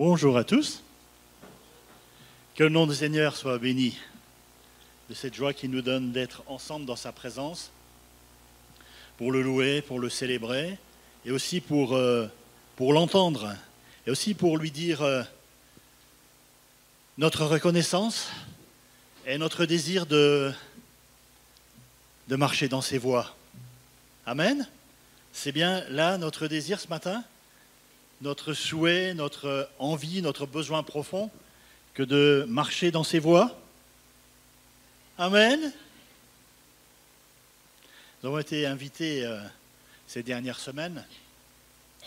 Bonjour à tous. Que le nom du Seigneur soit béni de cette joie qui nous donne d'être ensemble dans sa présence, pour le louer, pour le célébrer, et aussi pour l'entendre, et aussi pour lui dire notre reconnaissance et notre désir de marcher dans ses voies. Amen. C'est bien là notre désir ce matin, notre souhait, notre envie, notre besoin profond, que de marcher dans ses voies. Amen. Nous avons été invités ces dernières semaines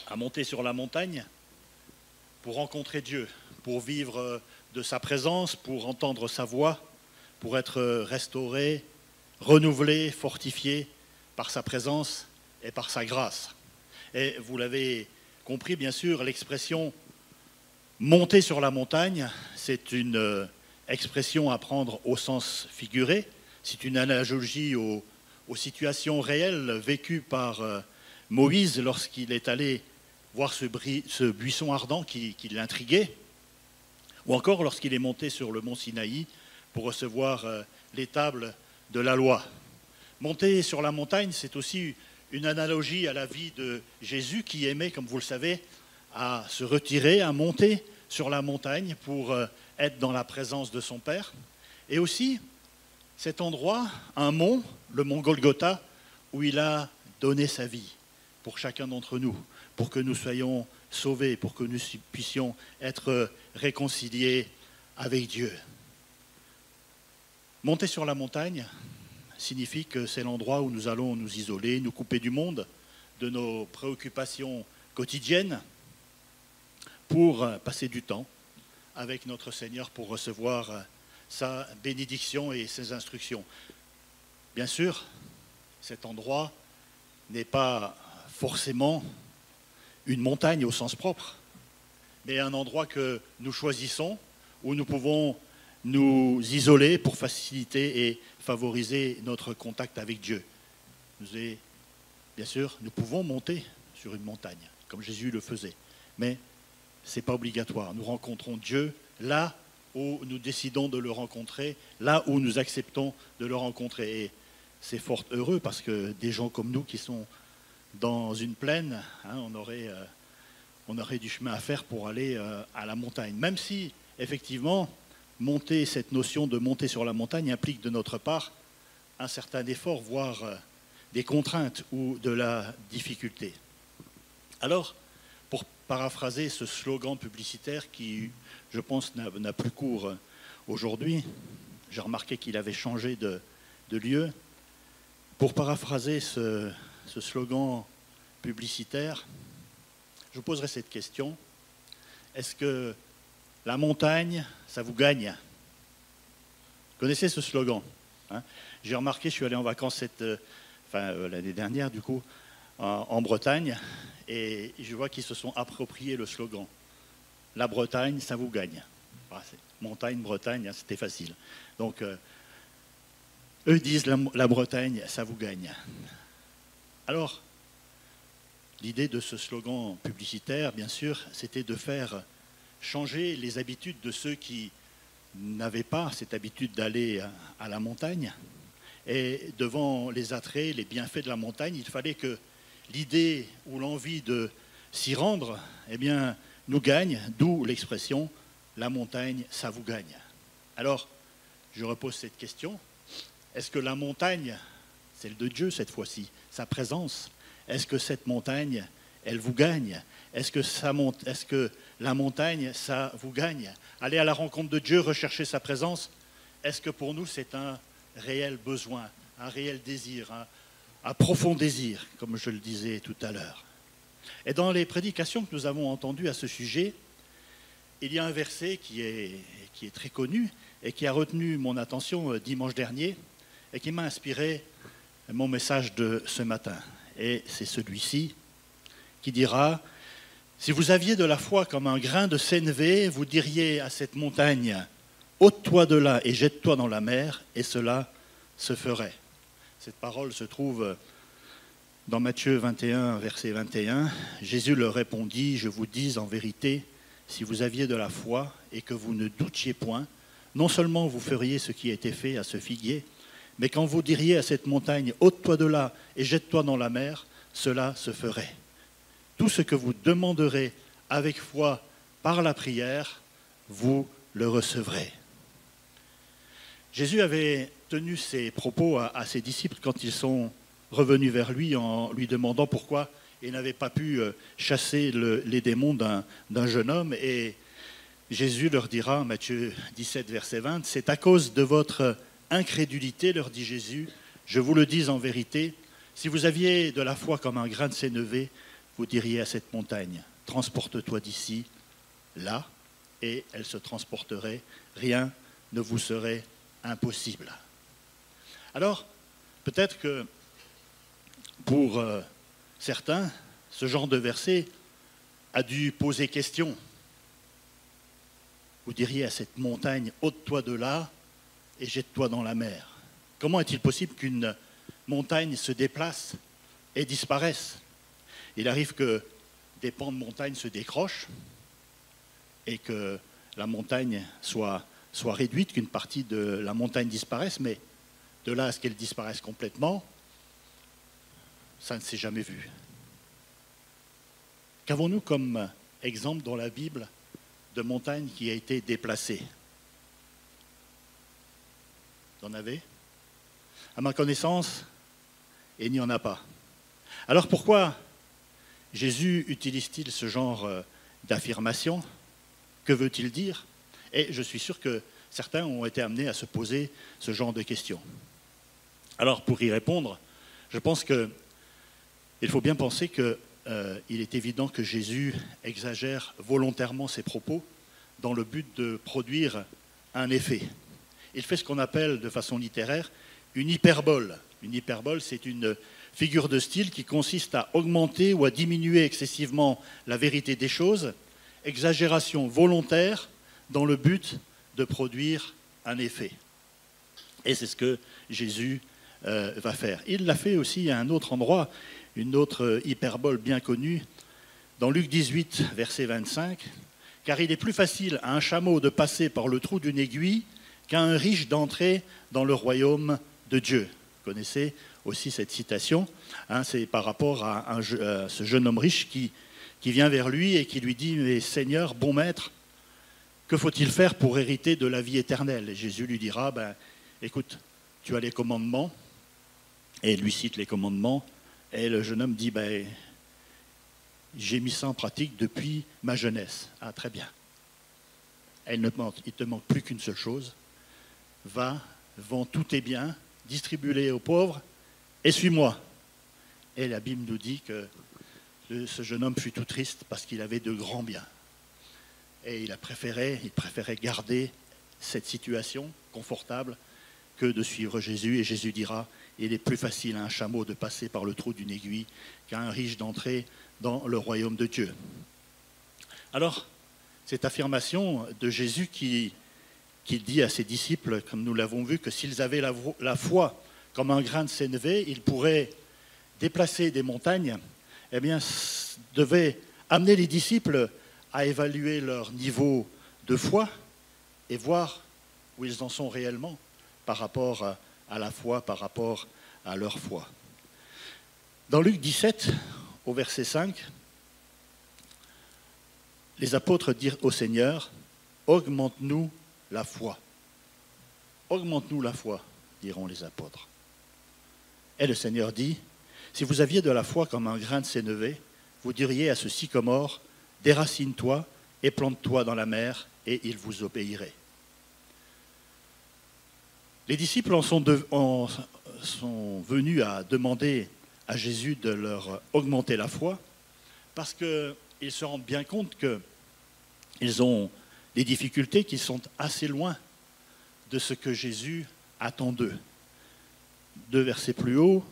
à monter sur la montagne pour rencontrer Dieu, pour vivre de sa présence, pour entendre sa voix, pour être restauré, renouvelé, fortifié par sa présence et par sa grâce. Et vous l'avez compris, bien sûr, l'expression « monter sur la montagne », c'est une expression à prendre au sens figuré. C'est une analogie aux situations réelles vécues par Moïse lorsqu'il est allé voir ce buisson ardent qui l'intriguait, ou encore lorsqu'il est monté sur le mont Sinaï pour recevoir les tables de la loi. Monter sur la montagne, c'est aussi une analogie à la vie de Jésus qui aimait, comme vous le savez, à se retirer, à monter sur la montagne pour être dans la présence de son Père. Et aussi cet endroit, un mont, le mont Golgotha, où il a donné sa vie pour chacun d'entre nous, pour que nous soyons sauvés, pour que nous puissions être réconciliés avec Dieu. Monter sur la montagne signifie que c'est l'endroit où nous allons nous isoler, nous couper du monde, de nos préoccupations quotidiennes, pour passer du temps avec notre Seigneur, pour recevoir sa bénédiction et ses instructions. Bien sûr, cet endroit n'est pas forcément une montagne au sens propre, mais un endroit que nous choisissons, où nous pouvons nous isoler pour faciliter et favoriser notre contact avec Dieu. Bien sûr, nous pouvons monter sur une montagne, comme Jésus le faisait, mais ce n'est pas obligatoire. Nous rencontrons Dieu là où nous décidons de le rencontrer, là où nous acceptons de le rencontrer. Et c'est fort heureux parce que des gens comme nous qui sont dans une plaine, on aurait du chemin à faire pour aller à la montagne. Même si, effectivement, cette notion de monter sur la montagne implique de notre part un certain effort, voire des contraintes ou de la difficulté. Alors, pour paraphraser ce slogan publicitaire qui, je pense, n'a plus cours aujourd'hui, j'ai remarqué qu'il avait changé de lieu. Pour paraphraser ce slogan publicitaire, je vous poserai cette question. Est-ce que la montagne, ça vous gagne? Vous connaissez ce slogan, hein? J'ai remarqué, je suis allé en vacances l'année dernière, du coup, en Bretagne, et je vois qu'ils se sont appropriés le slogan. La Bretagne, ça vous gagne. Montagne, Bretagne, c'était facile. Donc, eux disent la Bretagne, ça vous gagne. Alors, l'idée de ce slogan publicitaire, bien sûr, c'était de faire changer les habitudes de ceux qui n'avaient pas cette habitude d'aller à la montagne. Et devant les attraits, les bienfaits de la montagne, il fallait que l'idée ou l'envie de s'y rendre, nous gagne, d'où l'expression « la montagne, ça vous gagne ». Alors, je repose cette question. Est-ce que la montagne, celle de Dieu cette fois-ci, sa présence, est-ce que cette montagne, elle vous gagne? Est-ce que la montagne, ça vous gagne? Aller à la rencontre de Dieu, rechercher sa présence, est-ce que pour nous c'est un réel besoin, un réel désir, un profond désir, comme je le disais tout à l'heure? Et dans les prédications que nous avons entendues à ce sujet, il y a un verset qui est très connu et qui a retenu mon attention dimanche dernier et qui m'a inspiré mon message de ce matin. Et c'est celui-ci qui dira « Si vous aviez de la foi comme un grain de sénévé, vous diriez à cette montagne « ôte-toi de là et jette-toi dans la mer » et cela se ferait. » Cette parole se trouve dans Matthieu 21, verset 21. Jésus leur répondit « Je vous dis en vérité, si vous aviez de la foi et que vous ne doutiez point, non seulement vous feriez ce qui a été fait à ce figuier, mais quand vous diriez à cette montagne, ôte-toi de là et jette-toi dans la mer, cela se ferait. Tout ce que vous demanderez avec foi par la prière, vous le recevrez. Jésus avait tenu ses propos à ses disciples quand ils sont revenus vers lui en lui demandant pourquoi il n'avait pas pu chasser les démons d'un jeune homme. Et Jésus leur dira, Matthieu 17, verset 20, « C'est à cause de votre incrédulité, leur dit Jésus, je vous le dis en vérité, si vous aviez de la foi comme un grain de sénévé, vous diriez à cette montagne, transporte-toi d'ici, là, et elle se transporterait, rien ne vous serait impossible. » Alors, peut-être que pour certains, ce genre de verset a dû poser question. Vous diriez à cette montagne, ôte-toi de là et jette-toi dans la mer. Comment est-il possible qu'une montagne se déplace et disparaisse? Il arrive que des pans de montagne se décrochent et que la montagne soit réduite, qu'une partie de la montagne disparaisse, mais de là à ce qu'elle disparaisse complètement, ça ne s'est jamais vu. Qu'avons-nous comme exemple dans la Bible de montagne qui a été déplacée? Vous en avez? À ma connaissance, il n'y en a pas. Alors pourquoi Jésus utilise-t-il ce genre d'affirmation? Que veut-il dire? Et je suis sûr que certains ont été amenés à se poser ce genre de questions. Alors pour y répondre, je pense qu'il faut bien penser qu'il est évident que Jésus exagère volontairement ses propos dans le but de produire un effet. Il fait ce qu'on appelle de façon littéraire une hyperbole. Une hyperbole, c'est une figure de style qui consiste à augmenter ou à diminuer excessivement la vérité des choses, exagération volontaire dans le but de produire un effet. Et c'est ce que Jésus va faire. Il l'a fait aussi à un autre endroit, une autre hyperbole bien connue, dans Luc 18, verset 25, « Car il est plus facile à un chameau de passer par le trou d'une aiguille qu'à un riche d'entrer dans le royaume de Dieu. » Vous connaissez aussi cette citation, hein, c'est par rapport à ce jeune homme riche qui vient vers lui et qui lui dit « Mais Seigneur, bon maître, que faut-il faire pour hériter de la vie éternelle ?» Et Jésus lui dira « Écoute, tu as les commandements. » Et il lui cite les commandements. Et le jeune homme dit « J'ai mis ça en pratique depuis ma jeunesse. » Ah, très bien. Il ne te manque plus qu'une seule chose. Va, vends tous tes biens, distribue-les aux pauvres et suis-moi. Et la Bible nous dit que ce jeune homme fut tout triste parce qu'il avait de grands biens. Et il préférait garder cette situation confortable que de suivre Jésus. Et Jésus dira, il est plus facile à un chameau de passer par le trou d'une aiguille qu'à un riche d'entrer dans le royaume de Dieu. Alors, cette affirmation de Jésus qui dit à ses disciples, comme nous l'avons vu, que s'ils avaient la foi comme un grain de sénévé, ils pourraient déplacer des montagnes, eh bien, devait amener les disciples à évaluer leur niveau de foi et voir où ils en sont réellement par rapport à la foi, par rapport à leur foi. Dans Luc 17, au verset 5, les apôtres dirent au Seigneur, « Augmente-nous la foi. » Augmente-nous la foi, diront les apôtres. Et le Seigneur dit, « Si vous aviez de la foi comme un grain de sénévé, vous diriez à ce sycomore, « Déracine-toi et plante-toi dans la mer, et il vous obéirait. » Les disciples sont venus à demander à Jésus de leur augmenter la foi parce qu'ils se rendent bien compte qu'ils ont des difficultés qui sont assez loin de ce que Jésus attend d'eux. 2 versets plus haut,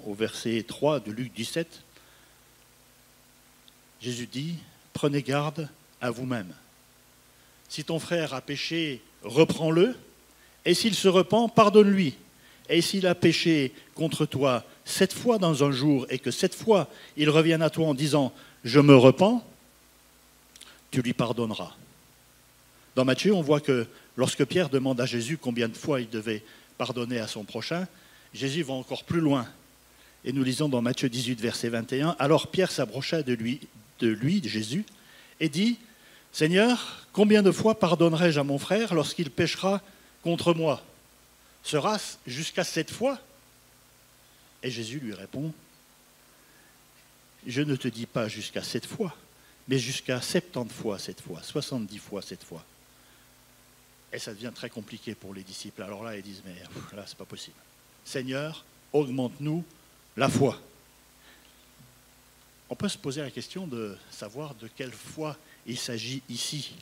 au verset 3 de Luc 17, Jésus dit « Prenez garde à vous-même. Si ton frère a péché, reprends-le, et s'il se repent, pardonne-lui. Et s'il a péché contre toi 7 fois dans un jour, et que 7 fois il revienne à toi en disant « Je me repens », tu lui pardonneras. Dans Matthieu, on voit que lorsque Pierre demande à Jésus combien de fois il devait pardonner à son prochain, Jésus va encore plus loin. Et nous lisons dans Matthieu 18, verset 21, « Alors Pierre s'approcha de Jésus, et dit, « Seigneur, combien de fois pardonnerai-je à mon frère lorsqu'il péchera contre moi? Sera-ce jusqu'à 7 fois ?» Et Jésus lui répond, « Je ne te dis pas jusqu'à 7 fois, mais jusqu'à 70 fois 7 fois, 70 fois 7 fois. » Et ça devient très compliqué pour les disciples. Alors là, ils disent, mais là, c'est pas possible. Seigneur, augmente-nous la foi. On peut se poser la question de savoir de quelle foi il s'agit ici.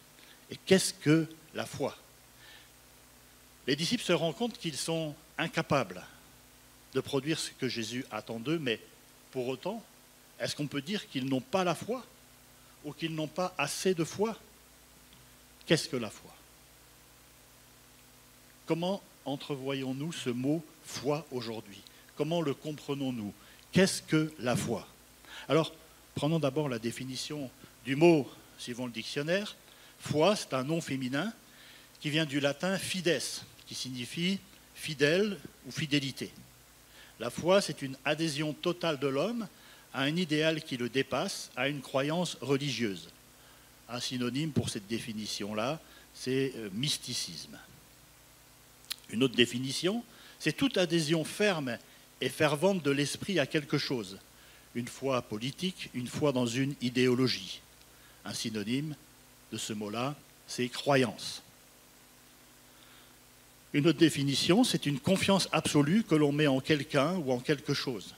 Et qu'est-ce que la foi? Les disciples se rendent compte qu'ils sont incapables de produire ce que Jésus attend d'eux, mais pour autant, est-ce qu'on peut dire qu'ils n'ont pas la foi ou qu'ils n'ont pas assez de foi? Qu'est-ce que la foi? Comment entrevoyons-nous ce mot « foi » aujourd'hui? Comment le comprenons-nous? Qu'est-ce que la foi? Alors, prenons d'abord la définition du mot, suivant le dictionnaire. Foi, c'est un nom féminin qui vient du latin « fides », qui signifie « fidèle » ou « fidélité ». La foi, c'est une adhésion totale de l'homme à un idéal qui le dépasse, à une croyance religieuse. Un synonyme pour cette définition-là, c'est mysticisme. Une autre définition, c'est toute adhésion ferme et fervente de l'esprit à quelque chose. Une foi politique, une foi dans une idéologie. Un synonyme de ce mot-là, c'est croyance. Une autre définition, c'est une confiance absolue que l'on met en quelqu'un ou en quelque chose.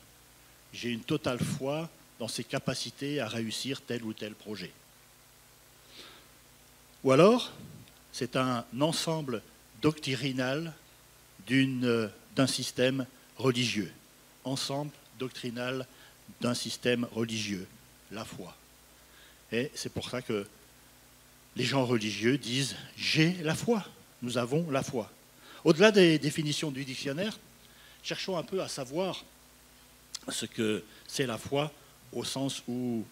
J'ai une totale foi dans ses capacités à réussir tel ou tel projet. Ou alors, c'est un ensemble doctrinal d'un système religieux. Ensemble doctrinal d'un système religieux, la foi. Et c'est pour ça que les gens religieux disent « j'ai la foi », nous avons la foi. Au-delà des définitions du dictionnaire, cherchons un peu à savoir ce que c'est la foi au sens où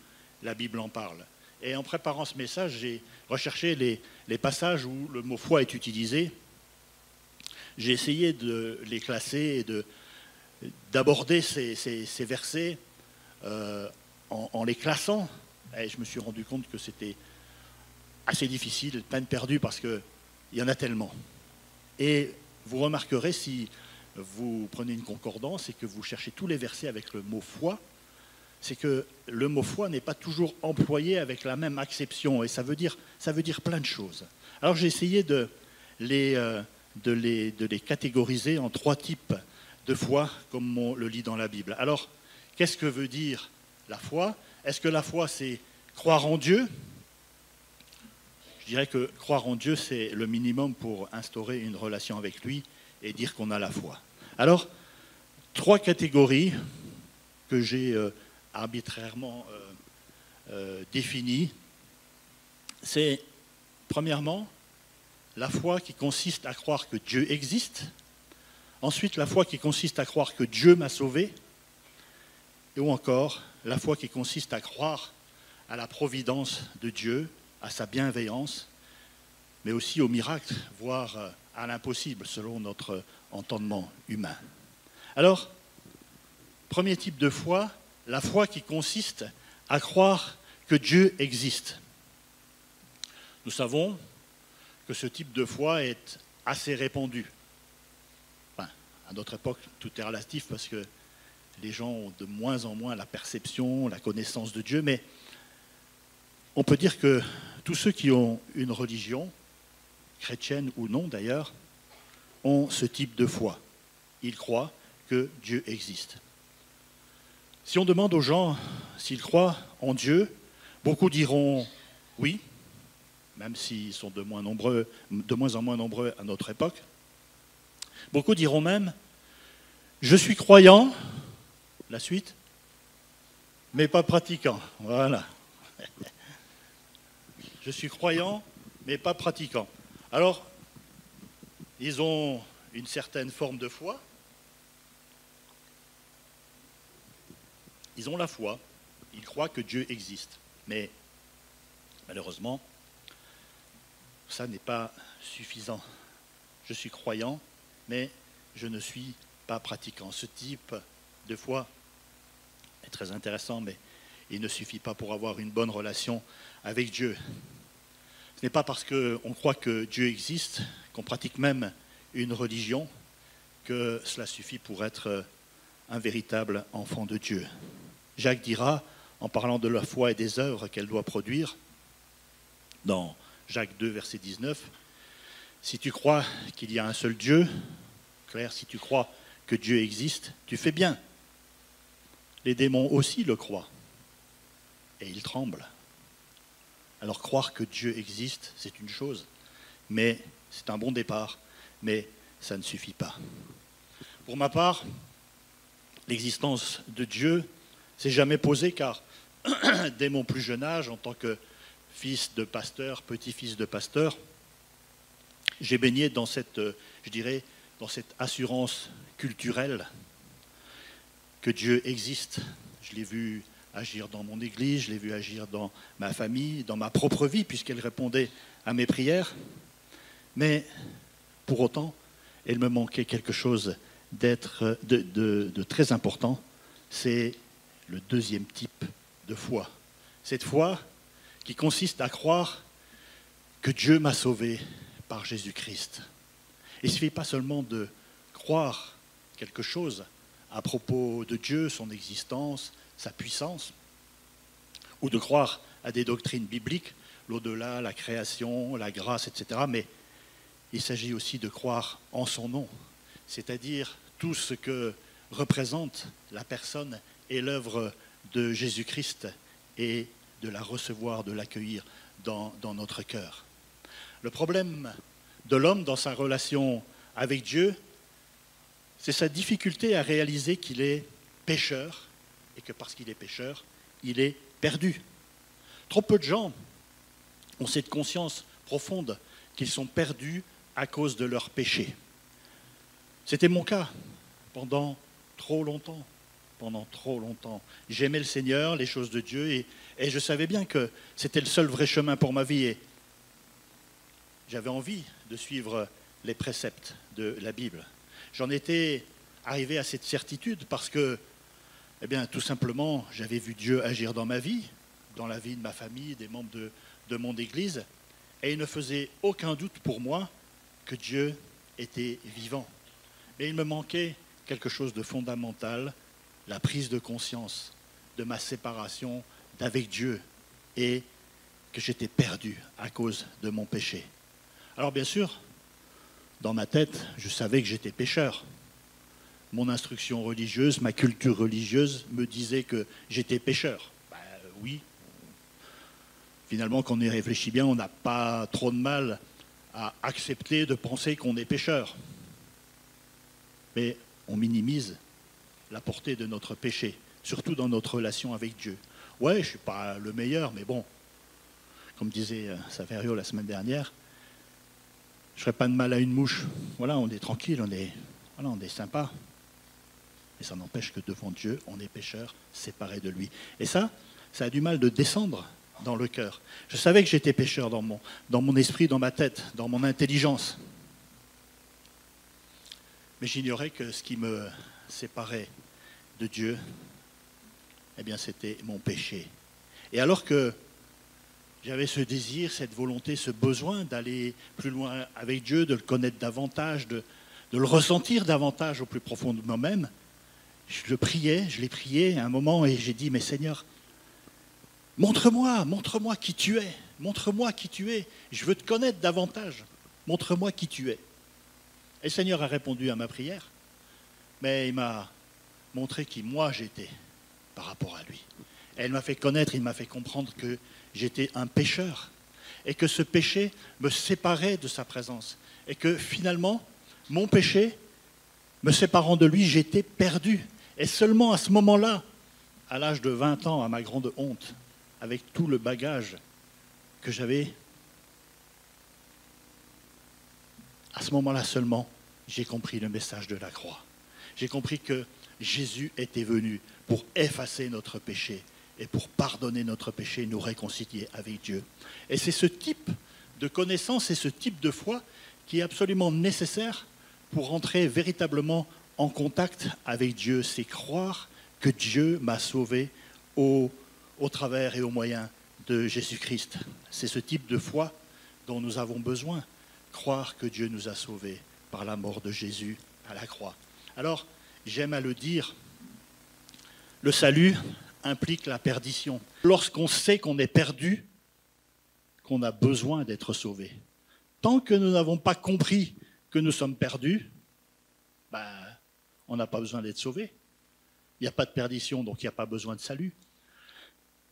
la Bible en parle. Et en préparant ce message, j'ai recherché les passages où le mot foi est utilisé. J'ai essayé de les classer et d'aborder ces versets en les classant. Et je me suis rendu compte que c'était assez difficile, peine perdue, parce qu'il y en a tellement. Et vous remarquerez, si vous prenez une concordance et que vous cherchez tous les versets avec le mot foi, c'est que le mot foi n'est pas toujours employé avec la même acception, et ça veut dire plein de choses. Alors j'ai essayé de les catégoriser en 3 types de foi, comme on le lit dans la Bible. Alors, qu'est-ce que veut dire la foi? Est-ce que la foi, c'est croire en Dieu? Je dirais que croire en Dieu, c'est le minimum pour instaurer une relation avec lui et dire qu'on a la foi. Alors, 3 catégories que j'ai arbitrairement définies. C'est, premièrement, la foi qui consiste à croire que Dieu existe. Ensuite, la foi qui consiste à croire que Dieu m'a sauvé. Ou encore, la foi qui consiste à croire à la providence de Dieu, à sa bienveillance, mais aussi au miracle, voire à l'impossible, selon notre entendement humain. Alors, premier type de foi, la foi qui consiste à croire que Dieu existe. Nous savons que ce type de foi est assez répandu. Enfin, à notre époque, tout est relatif parce que les gens ont de moins en moins la perception, la connaissance de Dieu, mais on peut dire que tous ceux qui ont une religion, chrétienne ou non d'ailleurs, ont ce type de foi. Ils croient que Dieu existe. Si on demande aux gens s'ils croient en Dieu, beaucoup diront oui, même s'ils sont de moins en moins nombreux à notre époque. Beaucoup diront même « je suis croyant », la suite, mais pas pratiquant. Voilà. Je suis croyant, mais pas pratiquant. Alors, ils ont une certaine forme de foi. Ils ont la foi. Ils croient que Dieu existe. Mais Malheureusement, ça n'est pas suffisant. Je suis croyant, mais je ne suis pas pratiquant. Ce type de foi est très intéressant, mais il ne suffit pas pour avoir une bonne relation avec Dieu. Ce n'est pas parce qu'on croit que Dieu existe, qu'on pratique même une religion, que cela suffit pour être un véritable enfant de Dieu. Jacques dira, en parlant de la foi et des œuvres qu'elle doit produire, dans Jacques 2, verset 19, « Si tu crois qu'il y a un seul Dieu, clair, si tu crois que Dieu existe, tu fais bien. Les démons aussi le croient, et ils tremblent. Alors croire que Dieu existe, c'est une chose, mais c'est un bon départ, mais ça ne suffit pas. Pour ma part, l'existence de Dieu s'est jamais posée, car dès mon plus jeune âge, en tant que fils de pasteur, petit-fils de pasteur, j'ai baigné dans cette, je dirais, dans cette assurance culturelle que Dieu existe. Je l'ai vu agir dans mon église, je l'ai vu agir dans ma famille, dans ma propre vie, puisqu'elle répondait à mes prières. Mais pour autant, il me manquait quelque chose de très important, c'est le deuxième type de foi. Cette foi qui consiste à croire que Dieu m'a sauvé par Jésus-Christ. Il ne suffit pas seulement de croire quelque chose à propos de Dieu, son existence, sa puissance, ou de croire à des doctrines bibliques, l'au-delà, la création, la grâce, etc. Mais il s'agit aussi de croire en son nom, c'est-à-dire tout ce que représente la personne et l'œuvre de Jésus-Christ et de la recevoir, de l'accueillir dans notre cœur. Le problème de l'homme dans sa relation avec Dieu, c'est sa difficulté à réaliser qu'il est pécheur et que parce qu'il est pécheur, il est perdu. Trop peu de gens ont cette conscience profonde qu'ils sont perdus à cause de leur péché. C'était mon cas pendant trop longtemps. Pendant trop longtemps. J'aimais le Seigneur, les choses de Dieu, et je savais bien que c'était le seul vrai chemin pour ma vie. Et j'avais envie de suivre les préceptes de la Bible. J'en étais arrivé à cette certitude parce que, eh bien, tout simplement, j'avais vu Dieu agir dans ma vie, dans la vie de ma famille, des membres de mon Église, et il ne faisait aucun doute pour moi que Dieu était vivant. Mais il me manquait quelque chose de fondamental, la prise de conscience de ma séparation d'avec Dieu et que j'étais perdu à cause de mon péché. Alors bien sûr, dans ma tête, je savais que j'étais pécheur. Mon instruction religieuse, ma culture religieuse me disait que j'étais pécheur. Oui. Finalement, quand on y réfléchit bien, on n'a pas trop de mal à accepter de penser qu'on est pécheur. Mais on minimise la portée de notre péché, surtout dans notre relation avec Dieu. Ouais, je ne suis pas le meilleur, mais bon, comme disait Saverio la semaine dernière, je ne ferai pas de mal à une mouche. Voilà, on est tranquille, on est sympa. Mais ça n'empêche que devant Dieu, on est pécheur, séparé de lui. Et ça a du mal de descendre dans le cœur. Je savais que j'étais pécheur dans mon esprit, dans ma tête, dans mon intelligence. Mais j'ignorais que ce qui me séparait de Dieu, eh bien, c'était mon péché. Et alors que j'avais ce désir, cette volonté, ce besoin d'aller plus loin avec Dieu, de le connaître davantage, de le ressentir davantage au plus profond de moi-même, je l'ai prié à un moment et j'ai dit, mais Seigneur, montre-moi qui tu es, montre-moi qui tu es, je veux te connaître davantage, montre-moi qui tu es. Et le Seigneur a répondu à ma prière, mais il m'a montré qui moi j'étais par rapport à lui. Et il m'a fait connaître, il m'a fait comprendre que j'étais un pécheur et que ce péché me séparait de sa présence et que finalement, mon péché, me séparant de lui, j'étais perdu. Et seulement à ce moment-là, à l'âge de 20 ans, à ma grande honte, avec tout le bagage que j'avais, à ce moment-là seulement, j'ai compris le message de la croix. J'ai compris que Jésus était venu pour effacer notre péché et pour pardonner notre péché et nous réconcilier avec Dieu. Et c'est ce type de connaissance et ce type de foi qui est absolument nécessaire pour entrer véritablement en contact avec Dieu. C'est croire que Dieu m'a sauvé au travers et au moyen de Jésus-Christ. C'est ce type de foi dont nous avons besoin. Croire que Dieu nous a sauvés par la mort de Jésus à la croix. Alors, j'aime à le dire, le salut implique la perdition. Lorsqu'on sait qu'on est perdu, qu'on a besoin d'être sauvé. Tant que nous n'avons pas compris que nous sommes perdus, on n'a pas besoin d'être sauvés. Il n'y a pas de perdition, donc il n'y a pas besoin de salut.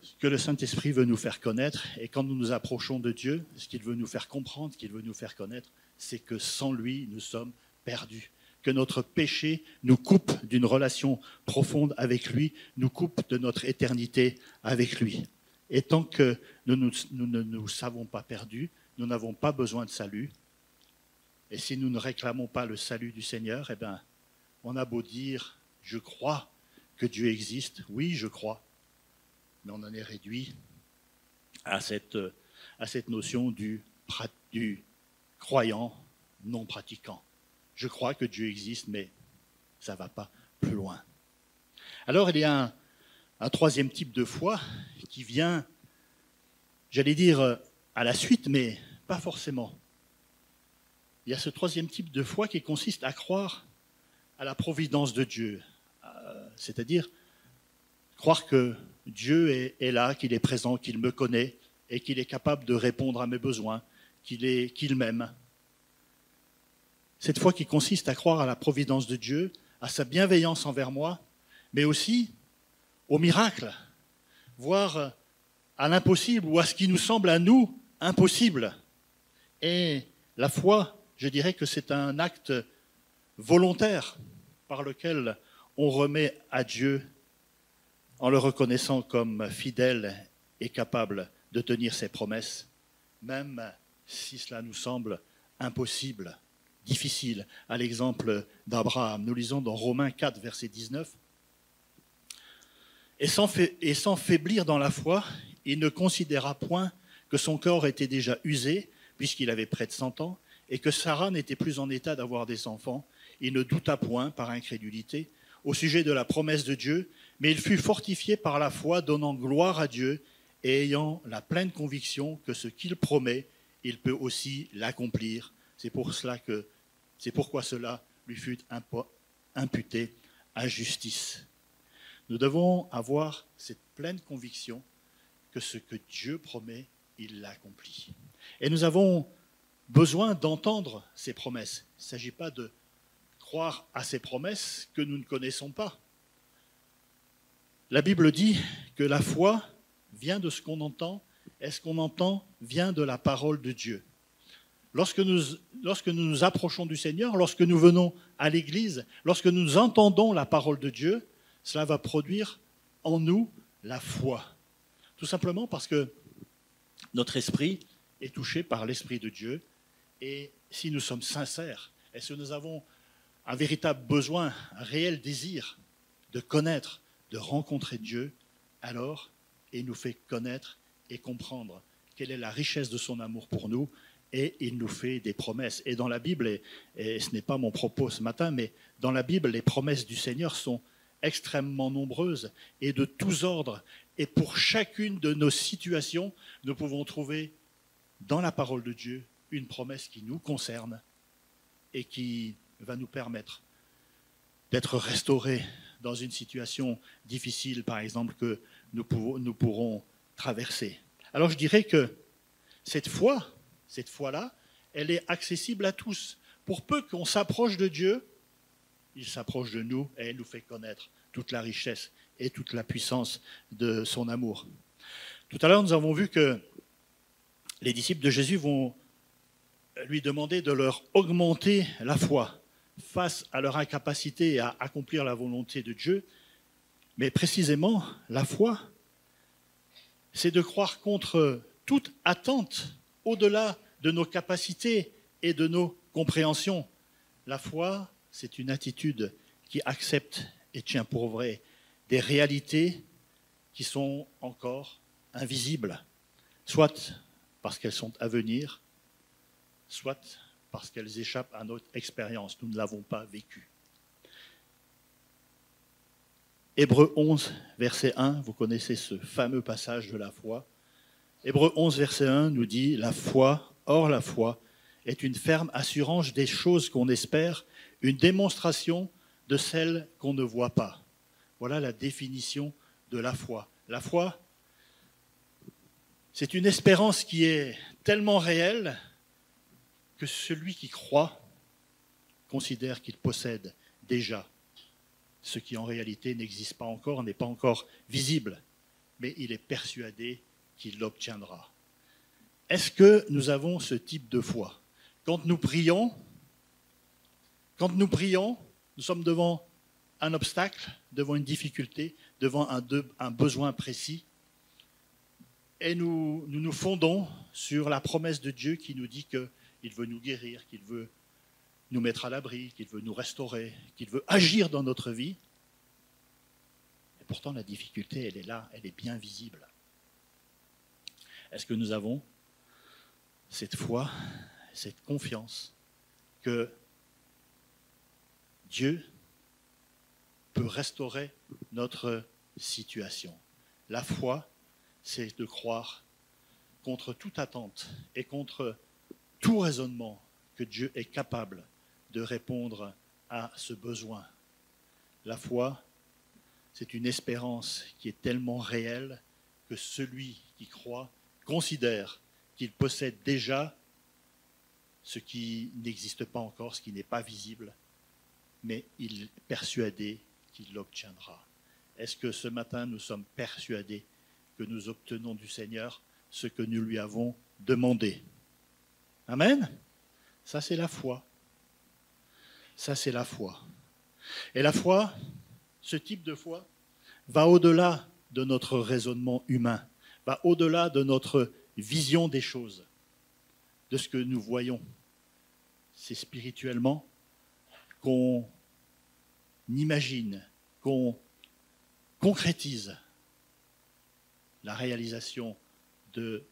Ce que le Saint-Esprit veut nous faire connaître, et quand nous nous approchons de Dieu, ce qu'il veut nous faire comprendre, ce qu'il veut nous faire connaître, c'est que sans lui, nous sommes perdus. Que notre péché nous coupe d'une relation profonde avec lui, nous coupe de notre éternité avec lui. Et tant que nous ne nous savons pas perdus, nous n'avons pas besoin de salut. Et si nous ne réclamons pas le salut du Seigneur, on a beau dire « je crois que Dieu existe », oui, je crois, mais on en est réduit à cette notion du croyant non pratiquant. Je crois que Dieu existe, mais ça ne va pas plus loin. Alors, il y a un troisième type de foi qui vient, j'allais dire, à la suite, mais pas forcément. Il y a ce troisième type de foi qui consiste à croire à la providence de Dieu, c'est-à-dire croire que Dieu est là, qu'il est présent, qu'il me connaît et qu'il est capable de répondre à mes besoins, qu'il m'aime. Cette foi qui consiste à croire à la providence de Dieu, à sa bienveillance envers moi, mais aussi au miracle, voire à l'impossible ou à ce qui nous semble à nous impossible. Et la foi, je dirais que c'est un acte volontaire par lequel on remet à Dieu en le reconnaissant comme fidèle et capable de tenir ses promesses, même si cela nous semble impossible, difficile. À l'exemple d'Abraham, nous lisons dans Romains 4, verset 19, « Et sans faiblir dans la foi, il ne considéra point que son corps était déjà usé, puisqu'il avait près de 100 ans, et que Sarah n'était plus en état d'avoir des enfants. Il ne douta point, par incrédulité, au sujet de la promesse de Dieu, mais il fut fortifié par la foi, donnant gloire à Dieu et ayant la pleine conviction que ce qu'il promet, il peut aussi l'accomplir. C'est pourquoi cela lui fut imputé à justice. » Nous devons avoir cette pleine conviction que ce que Dieu promet, il l'accomplit. Et nous avons besoin d'entendre ces promesses. Il ne s'agit pas de croire à ces promesses que nous ne connaissons pas. La Bible dit que la foi vient de ce qu'on entend, et ce qu'on entend vient de la parole de Dieu. Lorsque nous nous approchons du Seigneur, lorsque nous venons à l'Église, lorsque nous entendons la parole de Dieu, cela va produire en nous la foi. Tout simplement parce que notre esprit est touché par l'Esprit de Dieu, et si nous sommes sincères, et si nous avons un véritable besoin, un réel désir de connaître, de rencontrer Dieu, alors il nous fait connaître et comprendre quelle est la richesse de son amour pour nous, et il nous fait des promesses. Et dans la Bible, et ce n'est pas mon propos ce matin, mais dans la Bible, les promesses du Seigneur sont extrêmement nombreuses et de tous ordres. Et pour chacune de nos situations, nous pouvons trouver dans la parole de Dieu une promesse qui nous concerne et qui va nous permettre d'être restaurés dans une situation difficile, par exemple, que nous pourrons traverser. Alors je dirais que cette foi-là, elle est accessible à tous. Pour peu qu'on s'approche de Dieu, il s'approche de nous et il nous fait connaître toute la richesse et toute la puissance de son amour. Tout à l'heure, nous avons vu que les disciples de Jésus vont lui demander de leur augmenter la foi face à leur incapacité à accomplir la volonté de Dieu. Mais précisément, la foi, c'est de croire contre toute attente au-delà de nos capacités et de nos compréhensions. La foi, c'est une attitude qui accepte et tient pour vrai des réalités qui sont encore invisibles, soit parce qu'elles sont à venir, soit parce qu'elles échappent à notre expérience. Nous ne l'avons pas vécue. Hébreux 11, verset 1, vous connaissez ce fameux passage de la foi. Hébreux 11, verset 1 nous dit « La foi, or la foi, est une ferme assurance des choses qu'on espère, une démonstration de celles qu'on ne voit pas. » Voilà la définition de la foi. La foi, c'est une espérance qui est tellement réelle que celui qui croit considère qu'il possède déjà ce qui en réalité n'existe pas encore, n'est pas encore visible, mais il est persuadé qu'il l'obtiendra. Est-ce que nous avons ce type de foi? Quand nous prions, nous sommes devant un obstacle, devant une difficulté, devant un besoin précis, et nous nous fondons sur la promesse de Dieu qui nous dit qu'il veut nous guérir, qu'il veut nous mettre à l'abri, qu'il veut nous restaurer, qu'il veut agir dans notre vie. Et pourtant, la difficulté, elle est là, elle est bien visible. Est-ce que nous avons cette foi, cette confiance que Dieu peut restaurer notre situation? La foi, c'est de croire contre toute attente et contre tout raisonnement que Dieu est capable de répondre à ce besoin. La foi, c'est une espérance qui est tellement réelle que celui qui croit considère qu'il possède déjà ce qui n'existe pas encore, ce qui n'est pas visible, mais il est persuadé qu'il l'obtiendra. Est-ce que ce matin, nous sommes persuadés que nous obtenons du Seigneur ce que nous lui avons demandé? Amen? Ça, c'est la foi. Ça, c'est la foi. Et la foi, ce type de foi, va au-delà de notre raisonnement humain, va au-delà de notre vision des choses, de ce que nous voyons. C'est spirituellement qu'on imagine, qu'on concrétise la réalisation de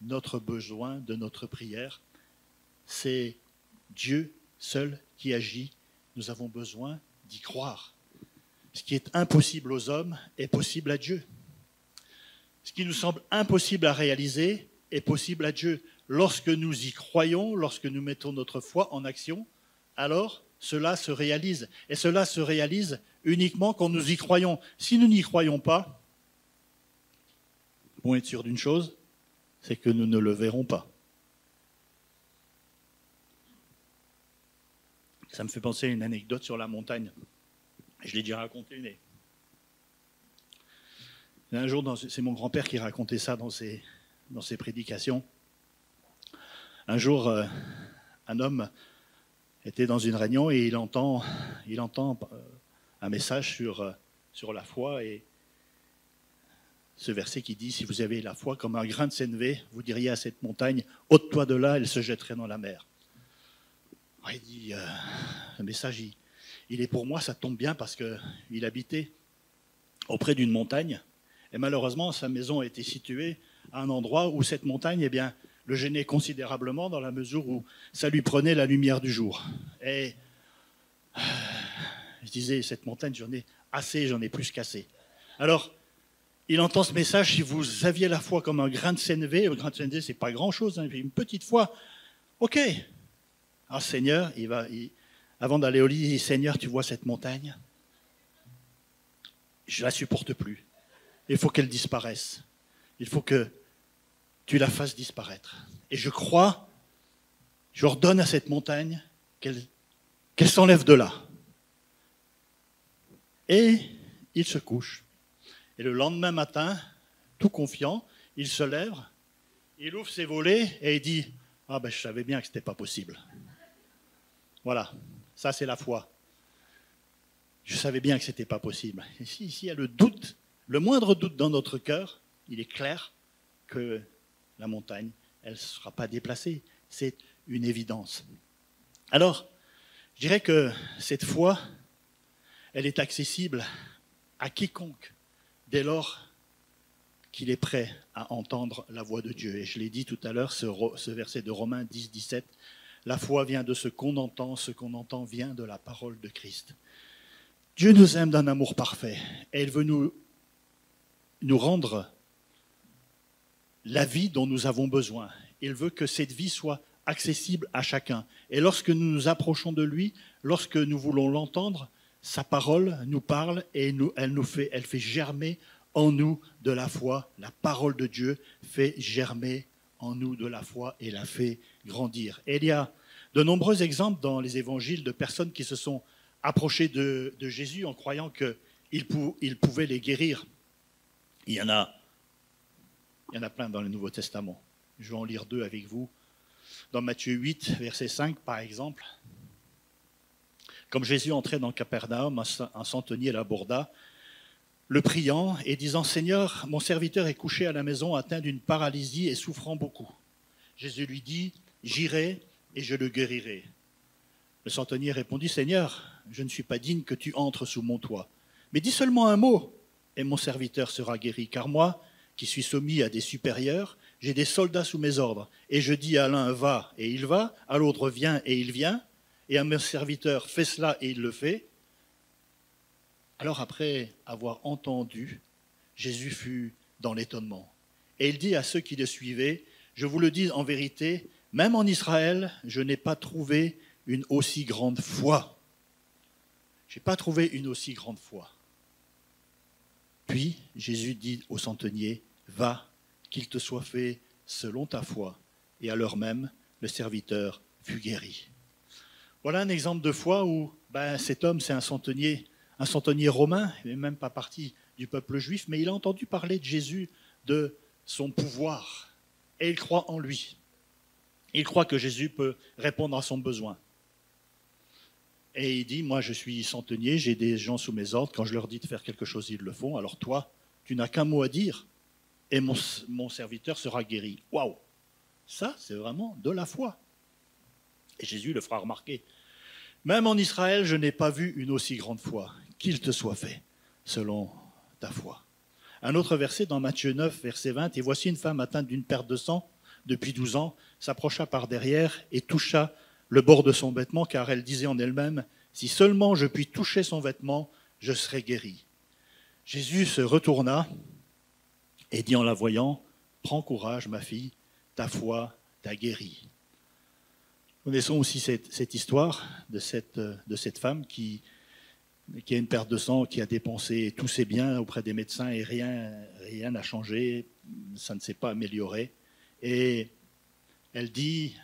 notre besoin, de notre prière. C'est Dieu seul qui agit. Nous avons besoin d'y croire. Ce qui est impossible aux hommes est possible à Dieu. Ce qui nous semble impossible à réaliser est possible à Dieu. Lorsque nous y croyons, lorsque nous mettons notre foi en action, alors cela se réalise. Et cela se réalise uniquement quand nous y croyons. Si nous n'y croyons pas, on est sûr d'une chose, c'est que nous ne le verrons pas. Ça me fait penser à une anecdote sur la montagne. Je l'ai déjà raconté, mais un jour, c'est mon grand-père qui racontait ça dans ses prédications. Un jour, un homme était dans une réunion et il entend un message sur la foi et ce verset qui dit « Si vous avez la foi comme un grain de sénévé, vous diriez à cette montagne, ôte-toi de là, elle se jetterait dans la mer. » Il dit, le message, il est pour moi, ça tombe bien parce qu'il habitait auprès d'une montagne et malheureusement, sa maison était située à un endroit où cette montagne, eh bien, le gênait considérablement dans la mesure où ça lui prenait la lumière du jour. Et je disais, cette montagne, j'en ai plus qu'assez. Alors, il entend ce message, si vous aviez la foi comme un grain de sénévé, le grain de sénévé, c'est pas grand-chose, hein, une petite foi, ok. Alors Seigneur, avant d'aller au lit, il dit, Seigneur, tu vois cette montagne? Je ne la supporte plus. Il faut qu'elle disparaisse. Il faut que tu la fasses disparaître. Et je crois, je ordonne à cette montagne qu'elle s'enlève de là. Et il se couche. Et le lendemain matin, tout confiant, il se lève, il ouvre ses volets et il dit « Ah ben je savais bien que ce n'était pas possible. » Voilà, ça c'est la foi. Je savais bien que ce n'était pas possible. Et s'il y a le doute, le moindre doute dans notre cœur, il est clair que la montagne, elle ne sera pas déplacée. C'est une évidence. Alors, je dirais que cette foi, elle est accessible à quiconque, dès lors qu'il est prêt à entendre la voix de Dieu. Et je l'ai dit tout à l'heure, ce verset de Romains 10, 17, la foi vient de ce qu'on entend vient de la parole de Christ. Dieu nous aime d'un amour parfait et il veut nous rendre la vie dont nous avons besoin. Il veut que cette vie soit accessible à chacun. Et lorsque nous nous approchons de lui, lorsque nous voulons l'entendre, sa parole nous parle et elle fait germer en nous de la foi. La parole de Dieu fait germer en nous de la foi et la fait grandir. Et il y a de nombreux exemples dans les évangiles de personnes qui se sont approchées de Jésus en croyant qu'il pouvait les guérir. Il y en a plein dans le Nouveau Testament. Je vais en lire 2 avec vous. Dans Matthieu 8, verset 5, par exemple. Comme Jésus entrait dans Capernaum, un centenier l'aborda, le priant et disant « Seigneur, mon serviteur est couché à la maison, atteint d'une paralysie et souffrant beaucoup. » Jésus lui dit « J'irai et je le guérirai. » Le centenier répondit « Seigneur, je ne suis pas digne que tu entres sous mon toit, mais dis seulement un mot et mon serviteur sera guéri, car moi, qui suis soumis à des supérieurs, j'ai des soldats sous mes ordres, et je dis à l'un « va » et il va, à l'autre « viens » et il vient, et à mon serviteur « fais cela » et il le fait. Alors après avoir entendu, Jésus fut dans l'étonnement. Et il dit à ceux qui le suivaient, « Je vous le dis en vérité, même en Israël, je n'ai pas trouvé une aussi grande foi. » Je n'ai pas trouvé une aussi grande foi. Puis Jésus dit au centenier, « Va, qu'il te soit fait selon ta foi. » Et à l'heure même, le serviteur fut guéri. Voilà un exemple de foi où cet homme, c'est un centenier romain, il n'est même pas parti du peuple juif, mais il a entendu parler de Jésus, de son pouvoir, et il croit en lui. Il croit que Jésus peut répondre à son besoin. Et il dit, moi je suis centenier, j'ai des gens sous mes ordres, quand je leur dis de faire quelque chose, ils le font, alors toi, tu n'as qu'un mot à dire, et mon serviteur sera guéri. Waouh! Ça, c'est vraiment de la foi. Et Jésus le fera remarquer. Même en Israël, je n'ai pas vu une aussi grande foi. Qu'il te soit fait selon ta foi. Un autre verset dans Matthieu 9, verset 20. Et voici une femme atteinte d'une perte de sang depuis 12 ans, s'approcha par derrière et toucha le bord de son vêtement, car elle disait en elle-même, si seulement je puis toucher son vêtement, je serai guérie. Jésus se retourna et dit en la voyant, prends courage, ma fille, ta foi t'a guérie. Nous connaissons aussi cette histoire de cette femme qui a une perte de sang, qui a dépensé tous ses biens auprès des médecins et rien n'a changé, ça ne s'est pas amélioré. Et elle dit,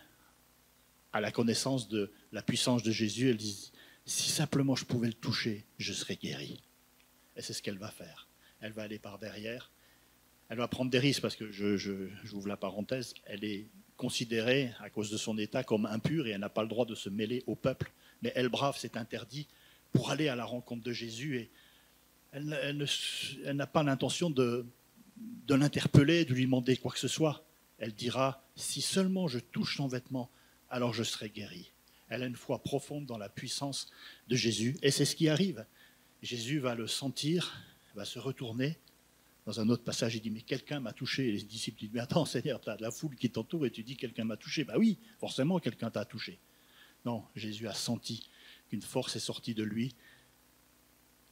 à la connaissance de la puissance de Jésus, elle dit, si simplement je pouvais le toucher, je serais guérie. Et c'est ce qu'elle va faire. Elle va aller par derrière, elle va prendre des risques parce que, j'ouvre la parenthèse, elle est considérée, à cause de son état, comme impure et elle n'a pas le droit de se mêler au peuple. Mais elle brave cet interdit pour aller à la rencontre de Jésus et elle n'a pas l'intention de l'interpeller, de lui demander quoi que ce soit. Elle dira, si seulement je touche son vêtement, alors je serai guérie. Elle a une foi profonde dans la puissance de Jésus et c'est ce qui arrive. Jésus va le sentir, va se retourner. Dans un autre passage, il dit, mais quelqu'un m'a touché. Et les disciples disent, mais attends Seigneur, tu as de la foule qui t'entoure et tu dis, quelqu'un m'a touché. Ben oui, forcément, quelqu'un t'a touché. Non, Jésus a senti qu'une force est sortie de lui.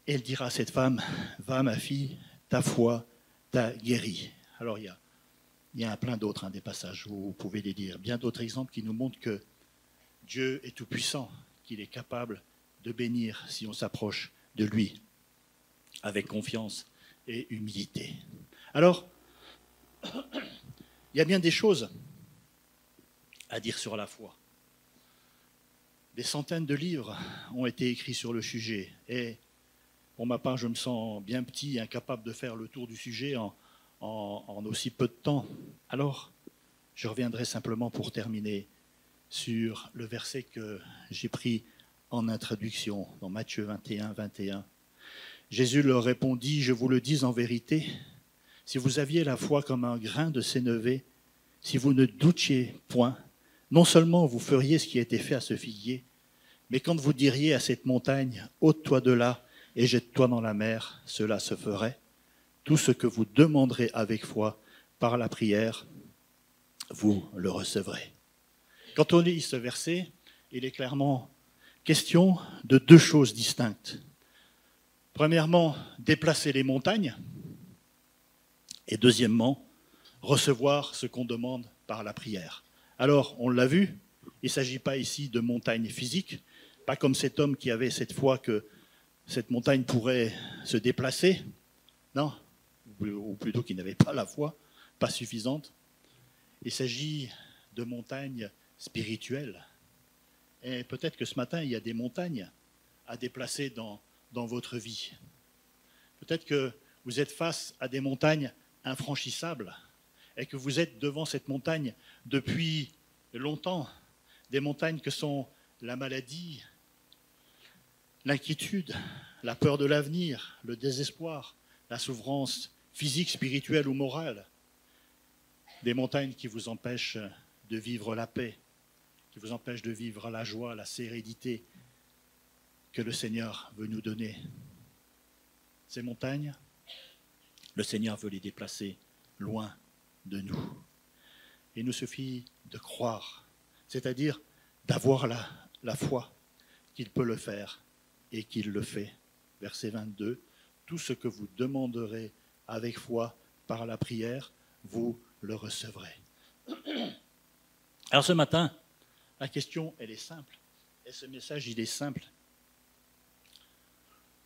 Et il dira à cette femme, va ma fille, ta foi t'a guérie. Alors il y a plein d'autres des passages où vous pouvez les lire. Bien d'autres exemples qui nous montrent que Dieu est tout-puissant, qu'il est capable de bénir si on s'approche de lui avec confiance et humilité. Alors, il y a bien des choses à dire sur la foi. Des centaines de livres ont été écrits sur le sujet et pour ma part, je me sens bien petit et incapable de faire le tour du sujet en aussi peu de temps. Alors, je reviendrai simplement pour terminer sur le verset que j'ai pris en introduction dans Matthieu 21, 21. Jésus leur répondit, je vous le dis en vérité, si vous aviez la foi comme un grain de sénévé, si vous ne doutiez point, non seulement vous feriez ce qui a été fait à ce figuier, mais quand vous diriez à cette montagne, ôte-toi de là et jette-toi dans la mer, cela se ferait. tout ce que vous demanderez avec foi par la prière, vous le recevrez. Quand on lit ce verset, il est clairement question de deux choses distinctes. Premièrement, déplacer les montagnes, et deuxièmement, recevoir ce qu'on demande par la prière. Alors, on l'a vu, il ne s'agit pas ici de montagnes physiques, pas comme cet homme qui avait cette foi que cette montagne pourrait se déplacer, non, ou plutôt qui n'avait pas la foi, pas suffisante. Il s'agit de montagnes spirituelles. Et peut-être que ce matin, il y a des montagnes à déplacer dans votre vie. Peut-être que vous êtes face à des montagnes infranchissables et que vous êtes devant cette montagne depuis longtemps. Des montagnes que sont la maladie, l'inquiétude, la peur de l'avenir, le désespoir, la souffrance physique, spirituelle ou morale. Des montagnes qui vous empêchent de vivre la paix, qui vous empêchent de vivre la joie, la sérénité que le Seigneur veut nous donner. Ces montagnes, le Seigneur veut les déplacer loin de nous. Il nous suffit de croire, c'est-à-dire d'avoir la foi qu'il peut le faire et qu'il le fait. Verset 22, tout ce que vous demanderez avec foi par la prière, vous le recevrez. Alors ce matin, la question, elle est simple. Et ce message, il est simple.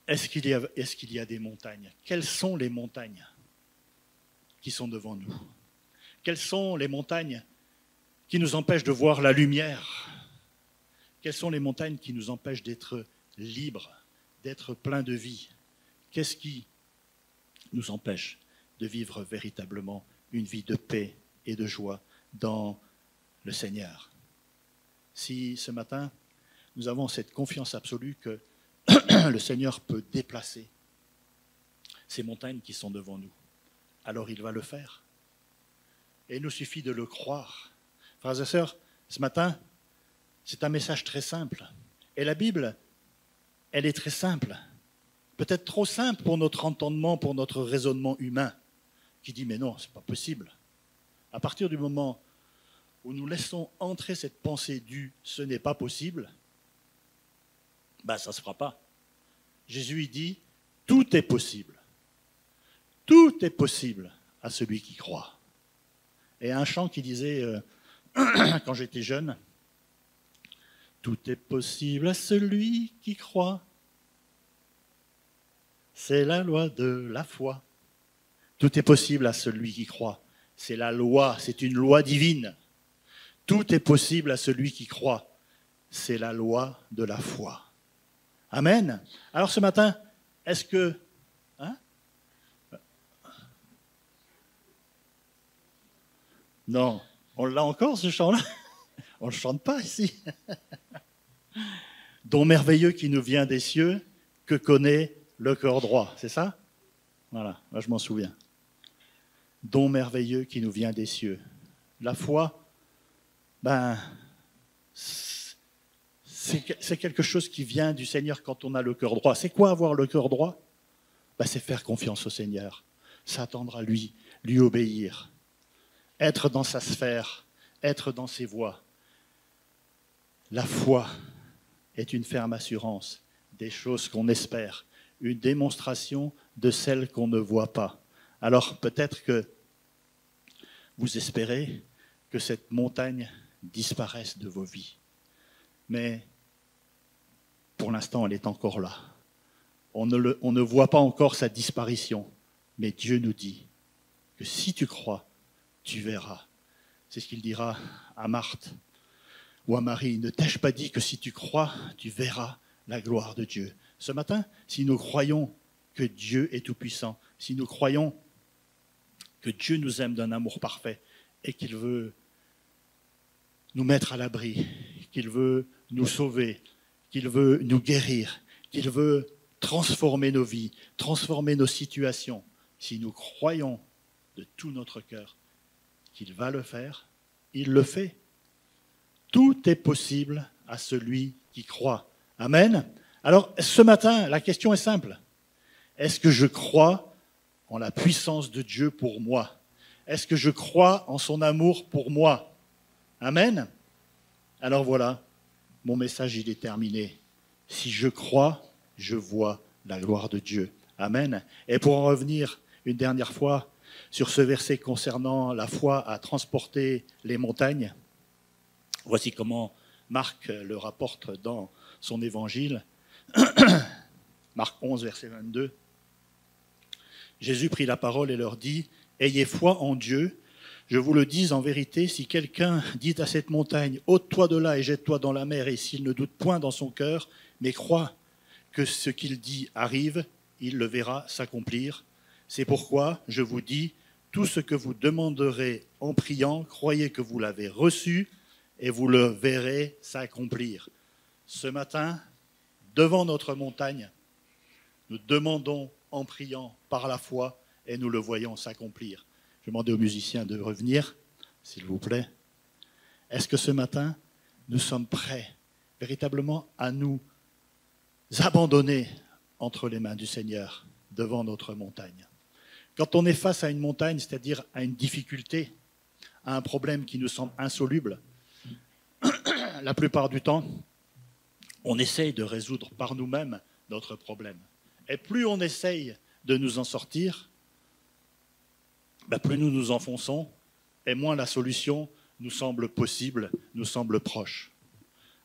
Est-ce qu'il y a des montagnes? Quelles sont les montagnes qui sont devant nous? Quelles sont les montagnes qui nous empêchent de voir la lumière? Quelles sont les montagnes qui nous empêchent d'être libres, d'être pleins de vie? Qu'est-ce qui nous empêche de vivre véritablement une vie de paix et de joie dans le Seigneur? Si ce matin, nous avons cette confiance absolue que le Seigneur peut déplacer ces montagnes qui sont devant nous, alors il va le faire. Et il nous suffit de le croire. Frères et sœurs, ce matin, c'est un message très simple. Et la Bible, elle est très simple. Peut-être trop simple pour notre entendement, pour notre raisonnement humain, qui dit, mais non, ce n'est pas possible. À partir du moment où nous laissons entrer cette pensée du « ce n'est pas possible », ben ça ne se fera pas. Jésus dit, tout est possible. Tout est possible à celui qui croit. Et un chant qui disait, quand j'étais jeune, tout est possible à celui qui croit. C'est la loi de la foi. Tout est possible à celui qui croit. C'est la loi, c'est une loi divine. Tout est possible à celui qui croit. C'est la loi de la foi. Amen. Alors ce matin, est-ce que... Non, on l'a encore ce chant-là. On ne le chante pas ici. Don merveilleux qui nous vient des cieux, que connaît le cœur droit. C'est ça? Voilà, là je m'en souviens. Don merveilleux qui nous vient des cieux. La foi, ben, c'est quelque chose qui vient du Seigneur quand on a le cœur droit. C'est quoi avoir le cœur droit? Ben, c'est faire confiance au Seigneur, s'attendre à lui, lui obéir, être dans sa sphère, être dans ses voies. La foi est une ferme assurance des choses qu'on espère, une démonstration de celles qu'on ne voit pas. Alors peut-être que vous espérez que cette montagne disparaisse de vos vies. Mais pour l'instant, elle est encore là. On ne voit pas encore sa disparition. Mais Dieu nous dit que si tu crois, tu verras. C'est ce qu'il dira à Marthe ou à Marie. Ne t'ai-je pas dit que si tu crois, tu verras la gloire de Dieu? Ce matin, si nous croyons que Dieu est tout-puissant, si nous croyons que Dieu nous aime d'un amour parfait et qu'il veut nous mettre à l'abri, qu'il veut nous sauver, qu'il veut nous guérir, qu'il veut transformer nos vies, transformer nos situations, si nous croyons de tout notre cœur qu'il va le faire, il le fait. Tout est possible à celui qui croit. Amen. Alors, ce matin, la question est simple. Est-ce que je crois en la puissance de Dieu pour moi? Est-ce que je crois en son amour pour moi? Amen. Alors voilà, mon message il est terminé. Si je crois, je vois la gloire de Dieu. Amen. Et pour en revenir une dernière fois sur ce verset concernant la foi à transporter les montagnes, voici comment Marc le rapporte dans son évangile. Marc 11, verset 22. Jésus prit la parole et leur dit: « Ayez foi en Dieu. Je vous le dis en vérité, si quelqu'un dit à cette montagne, ôte-toi de là et jette-toi dans la mer, et s'il ne doute point dans son cœur, mais croit que ce qu'il dit arrive, il le verra s'accomplir. C'est pourquoi je vous dis, tout ce que vous demanderez en priant, croyez que vous l'avez reçu et vous le verrez s'accomplir. » Ce matin, devant notre montagne, nous demandons en priant par la foi et nous le voyons s'accomplir. Je vais demander aux musiciens de revenir, s'il vous plaît. Est-ce que ce matin, nous sommes prêts véritablement à nous abandonner entre les mains du Seigneur devant notre montagne? Quand on est face à une montagne, c'est-à-dire à une difficulté, à un problème qui nous semble insoluble, la plupart du temps, on essaye de résoudre par nous-mêmes notre problème. Et plus on essaye de nous en sortir, plus nous nous enfonçons, et moins la solution nous semble possible, nous semble proche.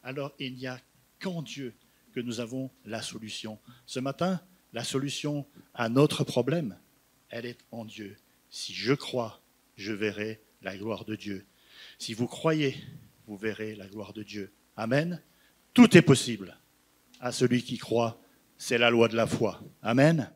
Alors il n'y a qu'en Dieu que nous avons la solution. Ce matin, la solution à notre problème, elle est en Dieu. Si je crois, je verrai la gloire de Dieu. Si vous croyez, vous verrez la gloire de Dieu. Amen. Tout est possible à celui qui croit. C'est la loi de la foi. Amen.